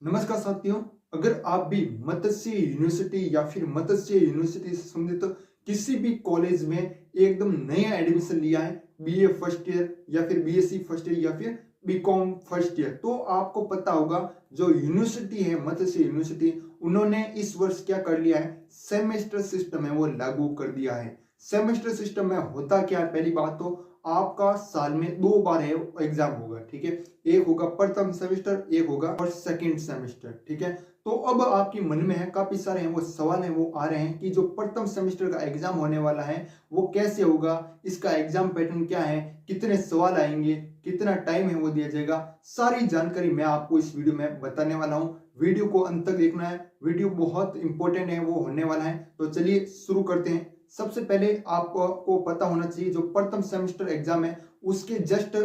नमस्कार साथियों। अगर आप भी मत्स्य यूनिवर्सिटी या फिर मत्स्य यूनिवर्सिटी से संबंधित किसी भी कॉलेज में एकदम नया एडमिशन लिया है, बीए फर्स्ट ईयर या फिर बीएससी फर्स्ट ईयर या फिर बीकॉम फर्स्ट ईयर, तो आपको पता होगा जो यूनिवर्सिटी है मत्स्य यूनिवर्सिटी, उन्होंने इस वर्ष क्या कर लिया है, सेमेस्टर सिस्टम है वो लागू कर दिया है। सेमेस्टर सिस्टम में होता क्या है, पहली बात तो आपका साल में 2 बार है एग्जाम होगा, ठीक है। एक होगा प्रथम सेमेस्टर, एक होगा और सेकंड सेमेस्टर, ठीक है। तो अब आपके मन में है काफी सारे हैं वो सवाल हैं वो आ रहे हैं कि जो प्रथम सेमेस्टर का एग्जाम होने वाला है वो कैसे होगा, इसका एग्जाम पैटर्न क्या है, कितने सवाल आएंगे, कितना टाइम है वो दिया जाएगा, सारी जानकारी मैं आपको इस वीडियो में बताने वाला हूं। वीडियो को अंत तक देखना है, वीडियो बहुत इंपॉर्टेंट है वो होने वाला है। तो चलिए शुरू करते हैं। सबसे पहले आपको पता होना चाहिए जो प्रथम सेमेस्टर एग्जाम है उसके जस्ट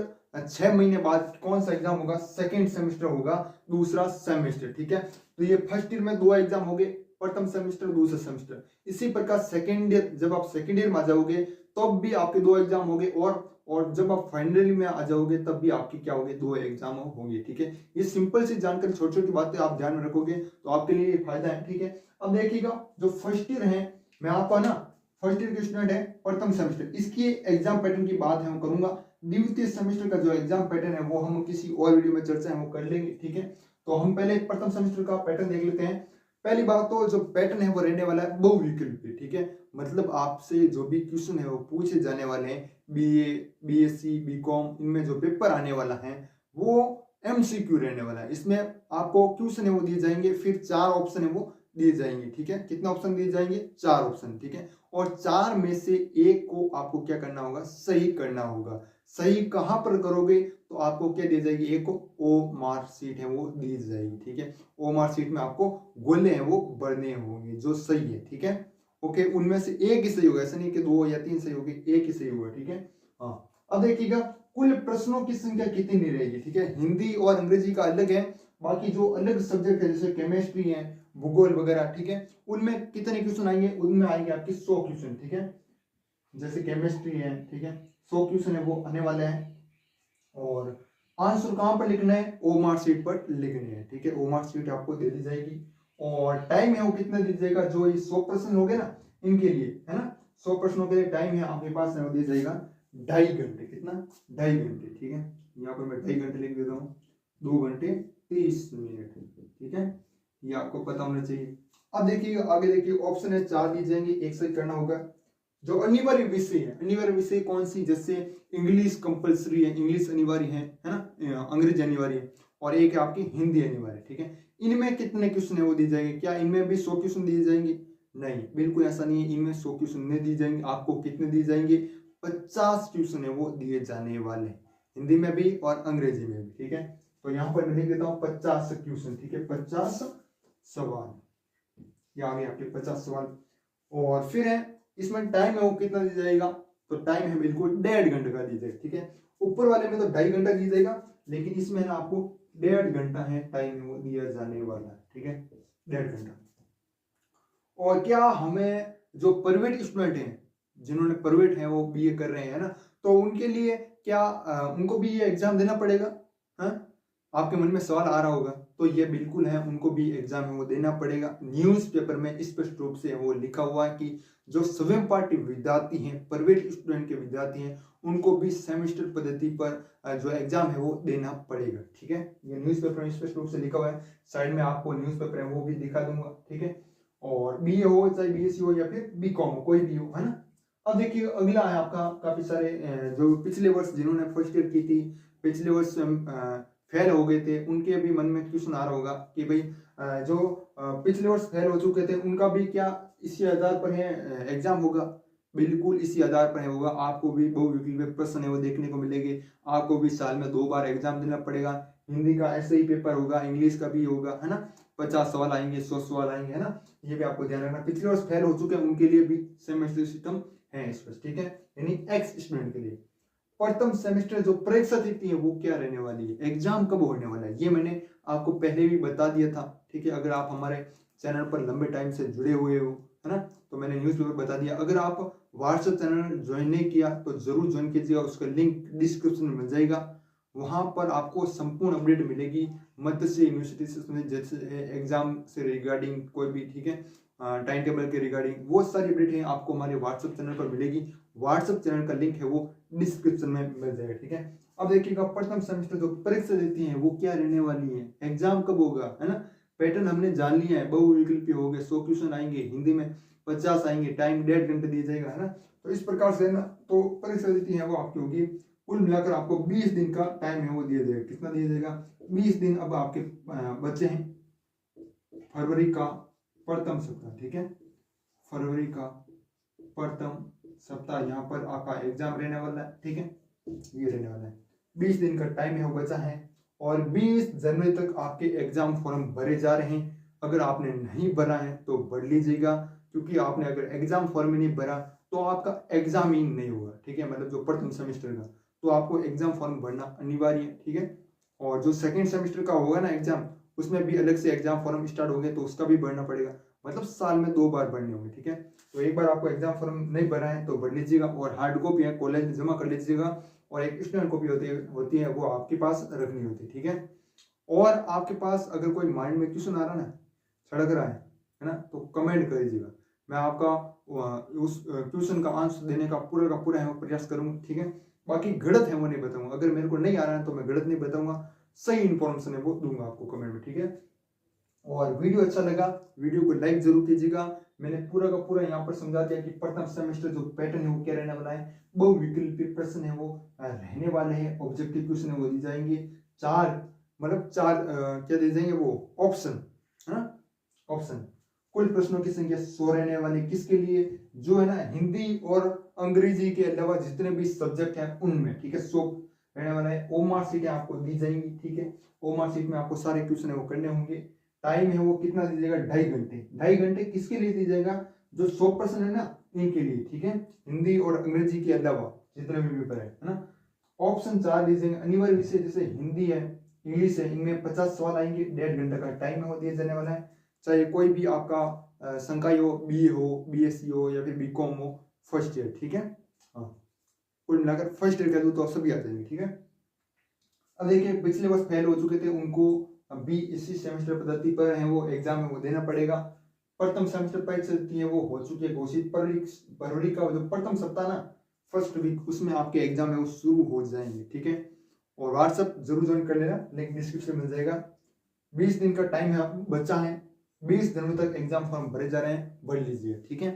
6 महीने बाद कौन सा एग्जाम होगा, सेकेंड सेमेस्टर होगा, दूसरा सेमेस्टर, ठीक है। तो ये फर्स्ट ईयर में 2 एग्जाम हो गए, प्रथम सेमेस्टर दूसरा सेमेस्टर। इसी प्रकार सेकेंड ईयर, जब आप सेकेंड ईयर में आ जाओगे तब भी आपके 2 एग्जाम हो गए, और जब आप फाइनल में आ जाओगे तब भी आपके क्या होंगे, 2 एग्जाम होंगे, ठीक है। ये सिंपल सी जानकारी, छोटी छोटी बातें आप ध्यान में रखोगे तो आपके लिए फायदा है, ठीक है। अब देखिएगा जो फर्स्ट ईयर है, मैं आपका ना फर्स्ट ईयर के स्टूडेंट है, प्रथम सेमेस्टर, इसकी एग्जाम पैटर्न की बात है वो करूंगा। द्वितीय सेमेस्टर का जो एग्जाम पैटर्न है वो हम किसी और वीडियो में चर्चा है वो कर लेंगे, ठीक है। तो हम पहले प्रथम सेमेस्टर का पैटर्न देख लेते हैं। पहली बात तो जो पैटर्न है वो रहने वाला है बहुविकल्पी, ठीक है। मतलब आपसे जो भी क्वेश्चन है वो पूछे जाने वाले हैं, बीए, बीएससी, बीकॉम, इनमें जो पेपर आने वाला है वो एमसीक्यू रहने वाला है। इसमें आपको क्वेश्चन है वो दिए जाएंगे, फिर 4 ऑप्शन है वो दिए जाएंगे, ठीक है। कितने ऑप्शन दिए जाएंगे, 4 ऑप्शन, ठीक है। और 4 में से एक को आपको क्या करना होगा, सही करना होगा। सही कहां पर करोगे तो आपको क्या दी जाएगी, एक ओ मार्क शीट है वो दी जाएगी, ठीक है। ओ मार्क शीट में आपको गोले हैं वो भरने होंगे जो सही है, ठीक है। ओके, उनमें से एक ही सही होगा, ऐसा नहीं कि 2 या 3 सही होगी, एक ही सही होगा, ठीक है। हाँ, अब देखिएगा कुल प्रश्नों की संख्या कितनी रहेगी, ठीक है। हिंदी और अंग्रेजी का अलग है, बाकी जो अलग सब्जेक्ट है जैसे केमिस्ट्री है, भूगोल वगैरह, ठीक है, उनमें कितने क्वेश्चन आएंगे, उनमें आएंगे आपके 100 क्वेश्चन, ठीक है। जैसे केमिस्ट्री है, ठीक है, 100 क्वेश्चन है वो आने वाले हैं। और आंसर कहां पर लिखना है, ओ मार्क शीट पर लिखने हैं, ठीक है। ओ मार्क शीट आपको दे दी जाएगी और टाइम है वो कितना दी जाएगा, जो ये 100 प्रश्न हो गए ना इनके लिए, है ना, 100 प्रश्नों के लिए टाइम है आपके पास है वो दिया जाएगा 2.5 घंटे। कितना, 2.5 घंटे, ठीक है। यहाँ पर मैं 2.5 घंटे लिख देता हूँ, 2 घंटे 30 मिनट, ठीक है। ये आपको पता होना चाहिए। अब देखिए आगे, देखिए ऑप्शन है 4 दिए जाएंगे, एक सही करना होगा। जो अनिवार्य विषय है, अनिवार्य विषय कौन सी, जैसे इंग्लिश कंपलसरी है, इंग्लिश अनिवार्य है ना, अंग्रेजी अनिवार्य है, और एक है आपकी हिंदी अनिवार्य, ठीक है। इनमें कितने क्वेश्चन है वो दिए जाएंगे, क्या इनमें भी 100 क्वेश्चन दिए जाएंगे, नहीं, बिल्कुल ऐसा नहीं है, इनमें 100 क्वेश्चन नहीं दिए जाएंगे। आपको कितने दिए जाएंगे, 50 क्वेश्चन है वो दिए जाने वाले, हिंदी में भी और अंग्रेजी में भी, ठीक है। तो यहाँ पर मैं लिख देता हूँ 50 क्वेश्चन, ठीक है, 50 सवाल, ये आ गए आपके 50 सवाल। और फिर है इसमें टाइम है वो कितना दिया जाएगा, तो टाइम है बिल्कुल 1.5 घंटे का दिया जाएगा, ठीक है। ऊपर वाले में तो 2.5 घंटा दिया जाएगा, लेकिन इसमें ना आपको 1.5 घंटा है टाइम वो दिया जाने वाला है, ठीक है, 1.5 घंटा। और क्या हमें जो प्राइवेट स्टूडेंट हैं, जिन्होंने प्राइवेट है वो बीए कर रहे हैं ना, तो उनके लिए क्या उनको भी ये एग्जाम देना पड़ेगा, हाँ, आपके मन में सवाल आ रहा होगा। तो ये बिल्कुल है, उनको भी एग्जाम है वो देना पड़ेगा। न्यूज़पेपर में स्पष्ट रूप से वो लिखा हुआ है कि जो स्वयं पाठी विद्यार्थी हैं, प्राइवेट स्टूडेंट के विद्यार्थी हैं, उनको भी सेमेस्टर पद्धति पर जो एग्जाम है वो देना पड़ेगा, ठीक है। ये न्यूज़पेपर में स्पष्ट रूप से लिखा हुआ है, साइड में आपको न्यूज़पेपर है वो भी दिखा दूंगा, ठीक है। और बीए हो चाहे बीएससी हो या फिर बीकॉम हो, कोई भी हो, है ना। अब देखिए अगला है आपका, काफी सारे जो पिछले वर्ष जिन्होंने फर्स्ट ईयर की थी, पिछले वर्ष फेल हो गए थे, उनके भी मन में क्वेश्चन आ रहा होगा कि भाई जो पिछले वर्ष फेल हो चुके थे उनका भी क्या इसी आधार पर है एग्जाम होगा, बिल्कुल इसी आधार पर है होगा। आपको भी बहुविकल्पीय प्रश्न है वो देखने को मिलेंगे, आपको भी साल में 2 बार एग्जाम देना पड़ेगा। हिंदी का ऐसे ही पेपर होगा, इंग्लिश का भी होगा, है ना, 50 सवाल आएंगे, 100 सवाल आएंगे, है ना, ये भी आपको ध्यान रखना। पिछले वर्ष फेल हो चुके हैं उनके लिए भी सेमेस्टर सिस्टम है इस वर्ष, ठीक है, यानी एक्स स्टूडेंट के लिए। प्रथम सेमेस्टर जो परीक्षा तिथि है वो क्या रहने वाली है, एग्जाम कब होने वाला है, ये मैंने आपको पहले भी बता दिया था, ठीक है। अगर आप हमारे चैनल पर लंबे टाइम से जुड़े हुए हो, है ना, तो मैंने न्यूज़पेपर बता दिया। अगर आप व्हाट्सएप चैनल ज्वाइन नहीं किया तो जरूर ज्वाइन कीजिएगा, उसका लिंक डिस्क्रिप्शन में मिल जाएगा। वहां पर आपको संपूर्ण अपडेट मिलेगी, मत्स्य यूनिवर्सिटी से संबंधित जैसे एग्जाम से रिगार्डिंग कोई भी, ठीक है, टाइम टेबल के रिगार्डिंग वो सारी अपडेट है आपको हमारे व्हाट्सएप चैनल पर मिलेगी। व्हाट्सएप चैनल का लिंक है वो डिस्क्रिप्शन में मिल जाएगा, ठीक है। अब देखिएगा प्रथम सेमेस्टर जो परीक्षा देती है वो क्या रहने वाली है, एग्जाम कब होगा, है ना। पैटर्न हमने जान लिया है, बहुविकल्पी हो गए, 100 क्वेश्चन आएंगे, हिंदी में 50 आएंगे, टाइम 1.5 घंटे दिया जाएगा, है ना। तो इस प्रकार से ना तो परीक्षा देती है वो आपकी होगी। कुल मिलाकर आपको 20 दिन का टाइम है वो दिया जाएगा। कितना दिया जाएगा, 20 दिन। अब आपके बच्चे हैं फरवरी का प्रथम सप्ताह, ठीक है, फरवरी का प्रथम सप्ताह यहाँ पर आपका एग्जाम रहने वाला है, ठीक है, ये रहने वाला है। 20 दिन का टाइम है वो बचा है और 20 जनवरी तक आपके एग्जाम फॉर्म भरे जा रहे हैं। अगर आपने नहीं भरा है तो भर लीजिएगा, क्योंकि आपने अगर एग्जाम फॉर्म में नहीं भरा तो आपका एग्जाम ही नहीं होगा, ठीक है, मतलब जो प्रथम सेमेस्टर का, तो आपको एग्जाम फॉर्म भरना अनिवार्य है, ठीक है। और जो सेकेंड सेमेस्टर का होगा ना एग्जाम, उसमें भी अलग से एग्जाम फॉर्म स्टार्ट हो गए तो उसका भी भरना पड़ेगा, मतलब साल में 2 बार भरने होंगे, ठीक है। तो एक बार आपको एग्जाम फॉर्म नहीं भरा है तो भर लीजिएगा और हार्ड कॉपी है कॉलेज में जमा कर लीजिएगा और एक स्टैंड कॉपी होती है वो आपके पास रखनी होती है, ठीक है। और आपके पास अगर कोई माइंड में क्वेश्चन आ रहा है ना, सड़क रहा है ना, तो कमेंट कर दीजिएगा, मैं आपका उस क्वेश्चन का आंसर देने का पूरा है प्रयास करूंगा, ठीक है। बाकी गलत है वो नहीं बताऊंगा, अगर मेरे को नहीं आ रहा है तो मैं गलत नहीं बताऊंगा, सही इन्फॉर्मेशन है वो दूंगा आपको कमेंट में, ठीक है। और वीडियो अच्छा लगा वीडियो को लाइक जरूर कीजिएगा। मैंने पूरा का पूरा यहाँ पर समझा दिया कि प्रथम सेमेस्टर जो पैटर्न है वो क्या रहने वाला है, बहुविकल्पी प्रश्न है वो रहने वाले हैं, ऑब्जेक्टिव क्वेश्चन है वो दी जाएंगे, चार क्या दे जाएंगे वो ऑप्शन, है ना, ऑप्शन। कुल प्रश्नों की संख्या 100 रहने वाली, किसके लिए, जो है ना हिंदी और अंग्रेजी के अलावा जितने भी सब्जेक्ट हैं उनमें, ठीक है, 100 रहने वाला है। ओमार सीटें आपको दी जाएंगी, ठीक है, ओमार सीट में आपको सारे क्वेश्चन है वो करने होंगे। टाइम है वो कितना दीजिएगा, 2.5 घंटे। 2.5 घंटे किसके लिए दीजिएगा, जो 100% है ना इनके लिए, ठीक है, हिंदी और अंग्रेजी के अलावा जितने भी पेपर है ना। ऑप्शन 4 दीजिएगा, अनिवार्य विषय जैसे हिंदी है, इंग्लिश है, इनमें 50 सवाल आएंगे, 1.5 घंटे का टाइम है वो दिया जाने वाला है। चाहे कोई भी आपका संकाय हो, BA हो, BSc हो या फिर BCom हो, फर्स्ट ईयर, ठीक है। हाँ, कुल मिलाकर फर्स्ट ईयर का दूँ तो सभी आ जाएंगे, ठीक है। अब देखिए पिछले वर्ष फेल हो चुके थे उनको अभी इसी सेमेस्टर पद्धति पर है वो एग्जाम है वो देना पड़ेगा। प्रथम सेमेस्टर परीक्षा है वो हो चुकी है घोषित, फरवरी का जो प्रथम सप्ताह ना फर्स्ट वीक उसमें आपके एग्जाम है वो शुरू हो जाएंगे, ठीक है। और व्हाट्सएप जरूर ज्वाइन कर लेना, लिंक डिस्क्रिप्शन में मिल जाएगा। 20 दिन का टाइम है बच्चा है, 20 जनवरी तक एग्जाम फॉर्म भरे जा रहे हैं, भर लीजिए, ठीक है।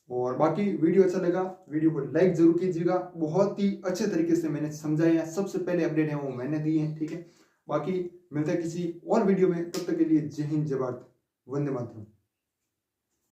और बाकी वीडियो अच्छा लगा वीडियो को लाइक जरूर कीजिएगा, बहुत ही अच्छे तरीके से मैंने समझाया है, सबसे पहले अपडेट है वो मैंने दी है, ठीक है। बाकी मिलता है किसी और वीडियो में, तब तक के लिए जय हिंद जय भारत, वंदे मातरम।